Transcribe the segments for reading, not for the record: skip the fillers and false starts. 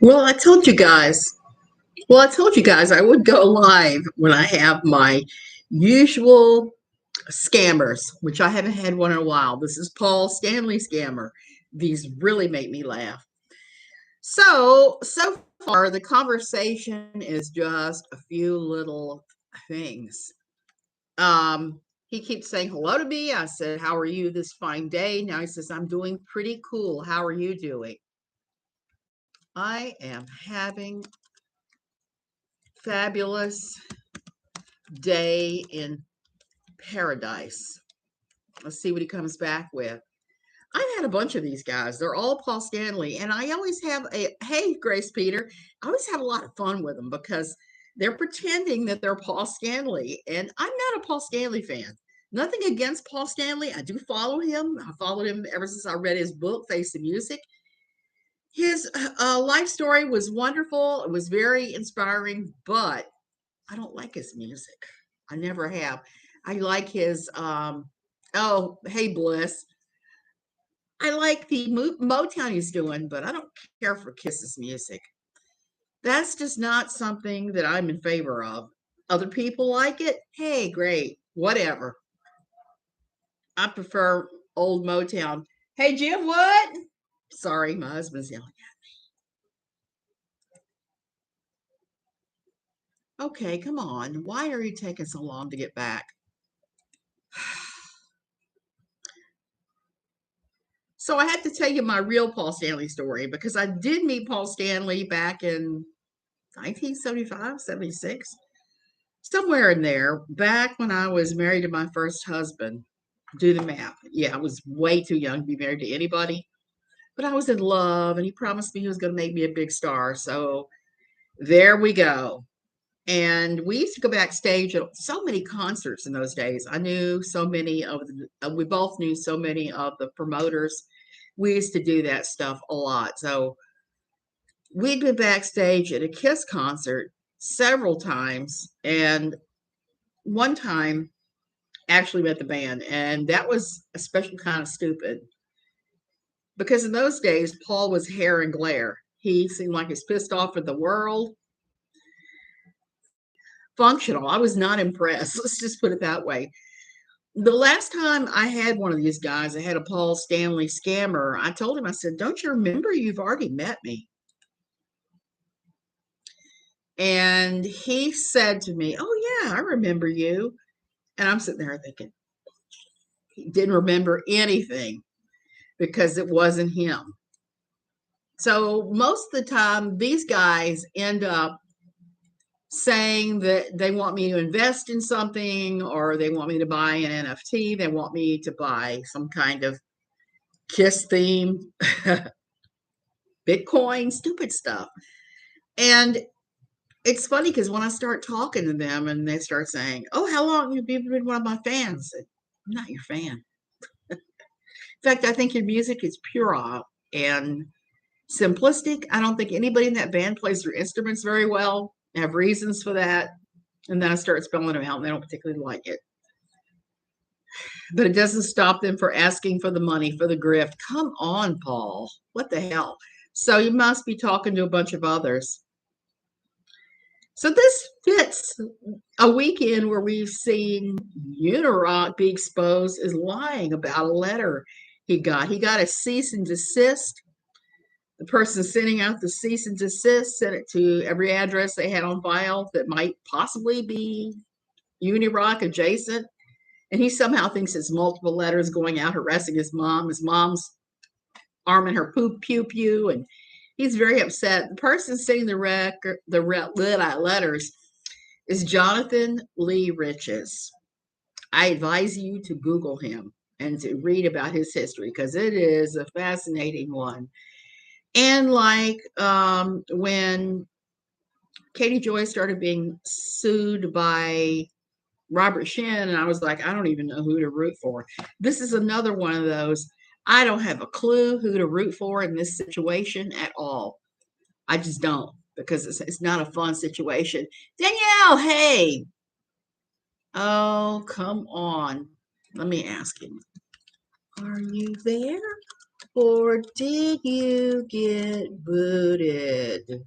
Well, I told you guys. I would go live when I have my usual scammers, which I haven't had one in a while. This is Paul Stanley scammer. These really make me laugh. So far, the conversation is just a few little things. He keeps saying hello to me. I said, "How are you this fine day?" Now he says, "I'm doing pretty cool. How are you doing?" I am having fabulous day in paradise. Let's see what he comes back with. I've had a bunch of these guys. They're all Paul Stanley. And I always have hey, Grace Peter, I always have a lot of fun with them because they're pretending that they're Paul Stanley. And I'm not a Paul Stanley fan. Nothing against Paul Stanley. I do follow him. I followed him ever since I read his book, Face the Music. His life story was wonderful. It was very inspiring, but I don't like his music. I never have. I like his oh, hey Bliss. I like the Motown he's doing, but I don't care for Kiss's music. That's just not something that I'm in favor of. Other people like it. Hey, great. Whatever. I prefer old Motown. Hey Jim, what? Sorry, my husband's yelling. Okay, come on. Why are you taking so long to get back? So I had to tell you my real Paul Stanley story because I did meet Paul Stanley back in 1975, 76, somewhere in there, back when I was married to my first husband. Do the math. Yeah, I was way too young to be married to anybody, but I was in love and he promised me he was going to make me a big star. So there we go. And we used to go backstage at so many concerts in those days. I knew so many of we both knew so many of the promoters. We used to do that stuff a lot. So we'd been backstage at a Kiss concert several times. And one time actually met the band. And that was especially kind of stupid because in those days, Paul was hair and glare. He seemed like he's pissed off at the world. Functional. I was not impressed. Let's just put it that way. The last time I had one of these guys, I had a Paul Stanley scammer. I told him, I said, "Don't you remember you've already met me?" And he said to me, "Oh, yeah, I remember you." And I'm sitting there thinking, he didn't remember anything because it wasn't him. So most of the time, these guys end up saying that they want me to invest in something or they want me to buy an NFT. They want me to buy some kind of Kiss theme, Bitcoin, stupid stuff. And it's funny because when I start talking to them and they start saying, "Oh, how long have you been one of my fans?" I said, "I'm not your fan. In fact, I think your music is puerile and simplistic. I don't think anybody in that band plays their instruments very well. I have reasons for that." And then I start spelling them out and they don't particularly like it. But it doesn't stop them for asking for the money for the grift. Come on, Paul. What the hell? So you must be talking to a bunch of others. So this fits a weekend where we've seen Unirock be exposed as lying about a letter he got. He got a cease and desist. The person sending out the cease and desist sent it to every address they had on file that might possibly be Unirock adjacent. And he somehow thinks it's multiple letters going out harassing his mom. His mom's arming her poop pew pew, and he's very upset. The person sending the letters is Jonathan Lee Riches. I advise you to Google him and to read about his history because it is a fascinating one. And like when Katie Joy started being sued by Robert Shin, and I was like, I don't even know who to root for. This is another one of those. I don't have a clue who to root for in this situation at all. I just don't because it's not a fun situation. Danielle, hey. Oh, come on. Let me ask him. Are you there? or did you get booted?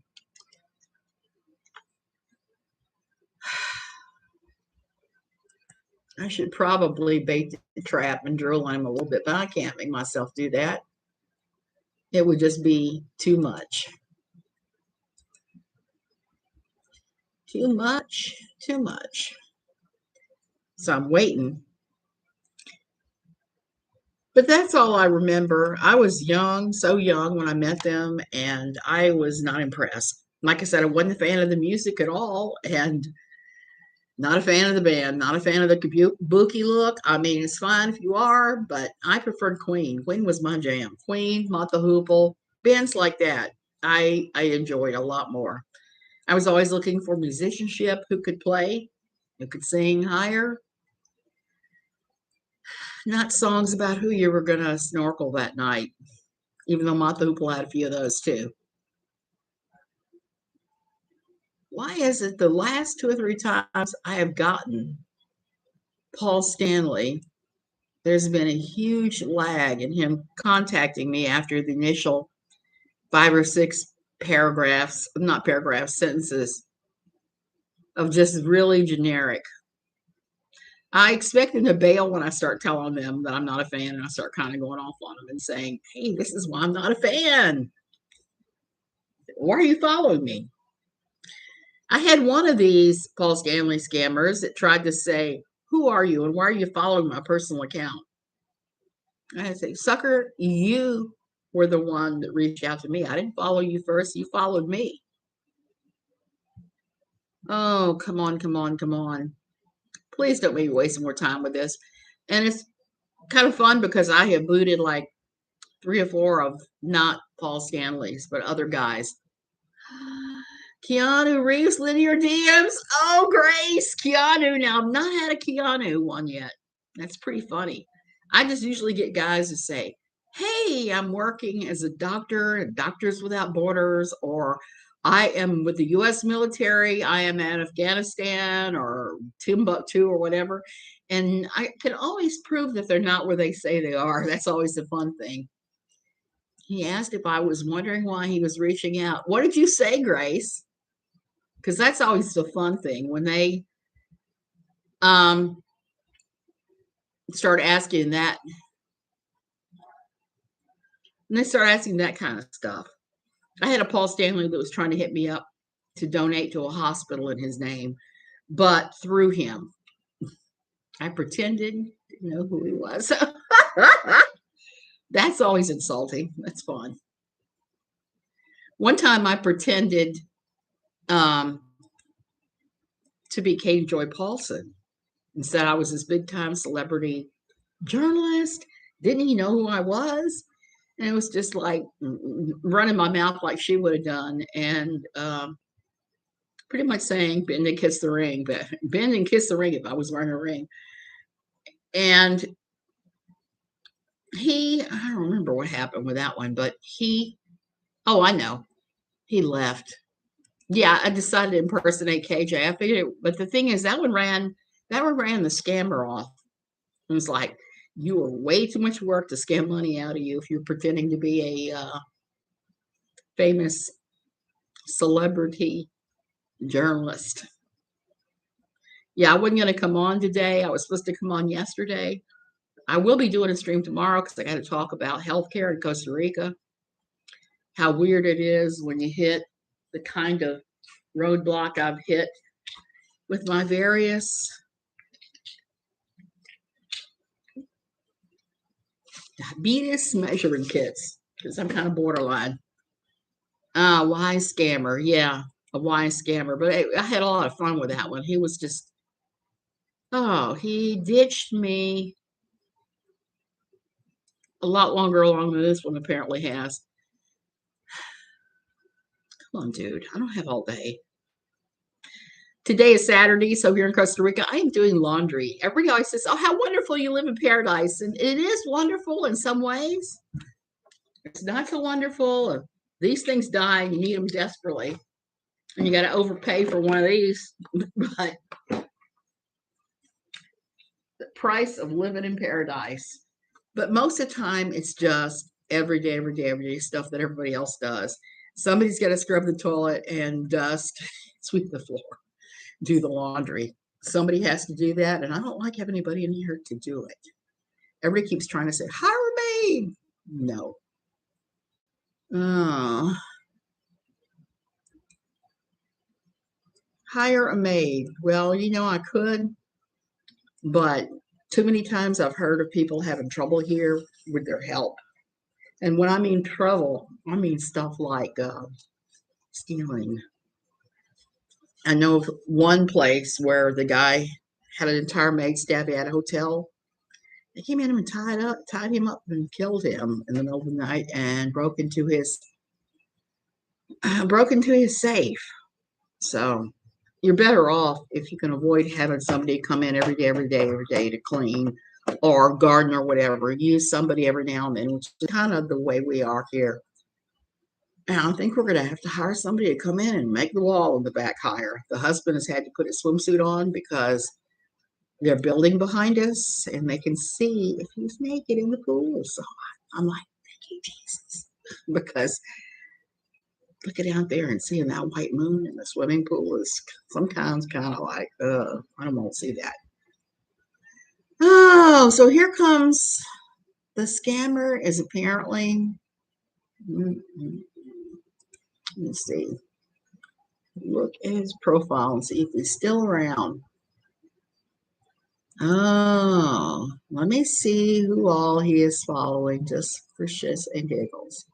I should probably bait the trap and drill on him a little bit, but I can't make myself do that. It would just be too much. Too much, too much. So I'm waiting. But that's all I remember. I was young, so young when I met them, and I was not impressed. Like I said, I wasn't a fan of the music at all, and not a fan of the band, not a fan of the kabuki look. I mean, it's fine if you are, but I preferred Queen. Queen was my jam. Queen, Mott the Hoople, bands like that. I enjoyed a lot more. I was always looking for musicianship, who could play, who could sing higher, not songs about who you were going to snorkel that night, even though Mott the Hoople had a few of those too. Why is it the last 2 or 3 times I have gotten Paul Stanley, there's been a huge lag in him contacting me after the initial 5 or 6 paragraphs, not paragraphs, sentences of just really generic. I expect them to bail when I start telling them that I'm not a fan, and I start kind of going off on them and saying, hey, this is why I'm not a fan. Why are you following me? I had one of these Paul Stanley scammers that tried to say, who are you and why are you following my personal account? I say, sucker, you were the one that reached out to me. I didn't follow you first. You followed me. Oh, come on, come on, come on. Please don't make me waste more time with this. And it's kind of fun because I have booted like 3 or 4 of not Paul Stanley's, but other guys. Keanu Reeves, linear DMs. Oh, Grace, Keanu. Now, I've not had a Keanu one yet. That's pretty funny. I just usually get guys who say, hey, I'm working as a doctor at Doctors Without Borders, or I am with the U.S. military. I am at Afghanistan or Timbuktu or whatever. And I can always prove that they're not where they say they are. That's always the fun thing. He asked if I was wondering why he was reaching out. What did you say, Grace? Because that's always the fun thing when they start asking that. And they start asking that kind of stuff. I had a Paul Stanley that was trying to hit me up to donate to a hospital in his name, but through him. I pretended to know who he was. That's always insulting. That's fun. One time I pretended to be Katie Joy Paulson and said I was this big time celebrity journalist. Didn't he know who I was? And it was just like running my mouth like she would have done. And pretty much saying, bend and kiss the ring, but bend and kiss the ring if I was wearing a ring. And I don't remember what happened with that one, but oh, I know. He left. Yeah, I decided to impersonate KJ. I figured, but the thing is, that one ran the scammer off. It was like, you are way too much work to scam money out of you if you're pretending to be a famous celebrity journalist. Yeah, I wasn't going to come on today. I was supposed to come on yesterday. I will be doing a stream tomorrow because I got to talk about healthcare in Costa Rica. How weird it is when you hit the kind of roadblock I've hit with my various diabetes measuring kits, because I'm kind of borderline. Wise scammer. Yeah, a wise scammer. But I had a lot of fun with that one. He was just, he ditched me a lot longer along than this one apparently has. Come on, dude. I don't have all day. Today is Saturday, so here in Costa Rica, I am doing laundry. Everybody always says, oh, how wonderful you live in paradise. And it is wonderful in some ways. It's not so wonderful. These things die, and you need them desperately. And you got to overpay for one of these. But the price of living in paradise. But most of the time, it's just every day, every day, every day, stuff that everybody else does. Somebody's got to scrub the toilet and dust, sweep the floor, do the laundry. Somebody has to do that, and I don't like having anybody in here to do it. Everybody keeps trying to say, hire a maid. No. Oh, hire a maid. Well, I could, but too many times I've heard of people having trouble here with their help. And when I mean trouble, I mean stuff like stealing. I know of one place where the guy had an entire maid staff at a hotel. They came in and tied him up, and killed him in the middle of the night, and broke into his safe. So you're better off if you can avoid having somebody come in every day, every day, every day to clean or garden or whatever. Use somebody every now and then, which is kind of the way we are here. And I think we're going to have to hire somebody to come in and make the wall in the back higher. The husband has had to put his swimsuit on because they're building behind us and they can see if he's naked in the pool. So I'm like, thank you, Jesus. Because looking out there and seeing that white moon in the swimming pool is sometimes kind of like, I don't want to see that. Oh, so here comes the scammer is apparently, let's see, look at his profile and see if he's still around. Oh, let me see who all he is following just for shits and giggles.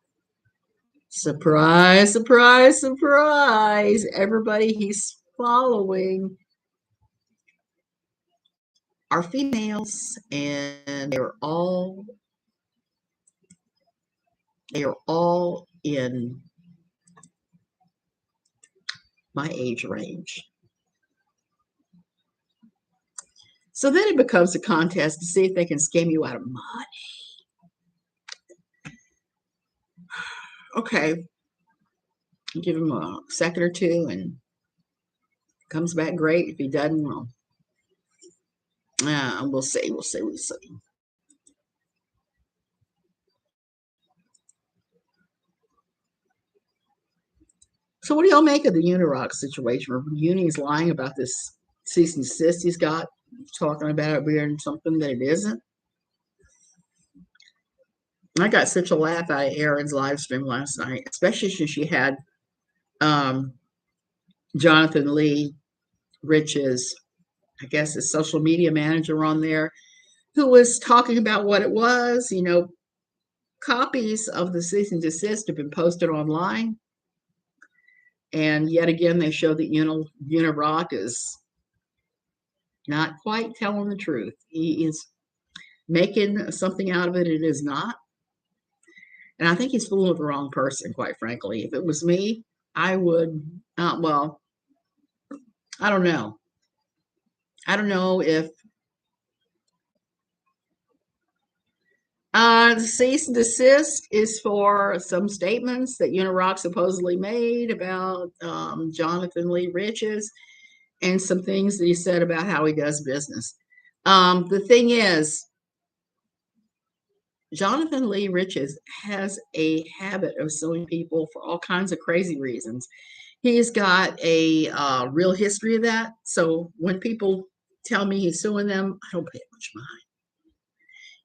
Surprise, surprise, surprise. Everybody he's following are females, and they are all in my age range. So then it becomes a contest to see if they can scam you out of money. Okay, give him a second or two, and comes back great. If he doesn't, well, we'll see. We'll see. We'll see. So, what do y'all make of the Unirock situation? Where Uni's lying about this cease and desist he's got, talking about it being something that it isn't. I got such a laugh out of Erin's live stream last night, especially since she had um, Jonathan Lee, Rich's, I guess, his social media manager on there, who was talking about what it was. Copies of the cease and desist have been posted online. And yet again, they show that Unirock is not quite telling the truth. He is making something out of it. It is not. And I think he's fooling the wrong person, quite frankly. If it was me, I would, well, I don't know. I don't know if the cease and desist is for some statements that Unirock supposedly made about Jonathan Lee Riches and some things that he said about how he does business. The thing is, Jonathan Lee Riches has a habit of suing people for all kinds of crazy reasons. He's got a real history of that. So when people tell me he's suing them, I don't pay much mind.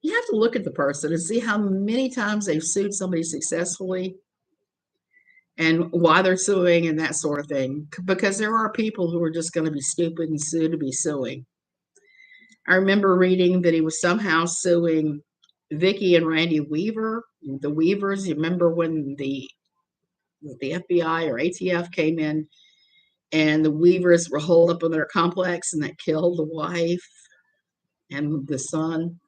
You have to look at the person and see how many times they've sued somebody successfully and why they're suing and that sort of thing. Because there are people who are just going to be stupid and sue to be suing. I remember reading that he was somehow suing Vicky and Randy Weaver, the Weavers. You remember when the FBI or ATF came in and the Weavers were holed up in their complex and that killed the wife and the son?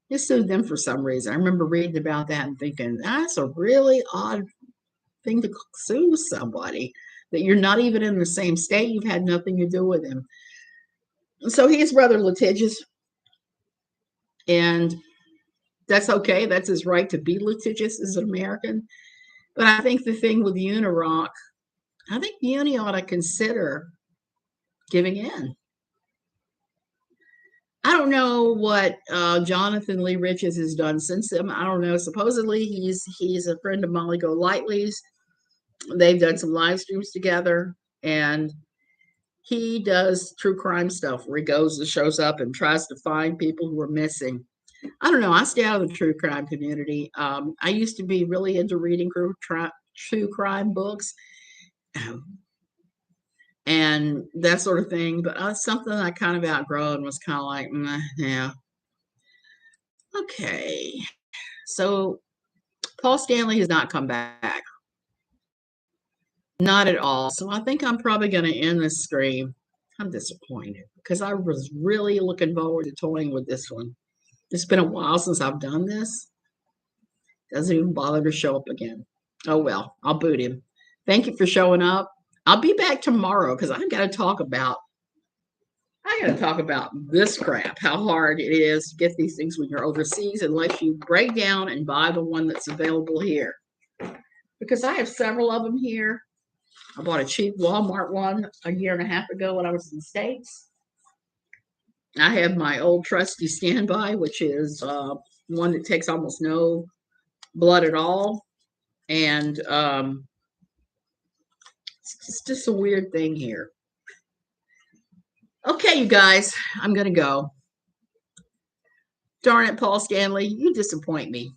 He sued them for some reason. I remember reading about that and thinking, that's a really odd thing to sue somebody that you're not even in the same state. You've had nothing to do with him. So he's rather litigious, and that's okay. That's his right to be litigious as an American. But I think the thing with Unirock, I think Uni ought to consider giving in. I don't know what Jonathan Lee Riches has done since then. I don't know. Supposedly he's a friend of Molly Golightly's. They've done some live streams together, and he does true crime stuff where he goes and shows up and tries to find people who are missing. I don't know. I stay out of the true crime community. I used to be really into reading true crime books and that sort of thing, but something I kind of outgrown was kind of like, yeah, okay. So Paul Stanley has not come back, not at all. So I think I'm probably going to end this stream. I'm disappointed because I was really looking forward to toying with this one. It's been a while since I've done this. Doesn't even bother to show up again. Oh well, I'll boot him. Thank you for showing up. I'll be back tomorrow because I gotta talk about this crap, how hard it is to get these things when you're overseas unless you break down and buy the one that's available here. Because I have several of them here. I bought a cheap Walmart one a year and a half ago when I was in the States. I have my old trusty standby, which is one that takes almost no blood at all. And it's just a weird thing here. Okay, you guys, I'm going to go. Darn it, Paul Stanley, you disappoint me.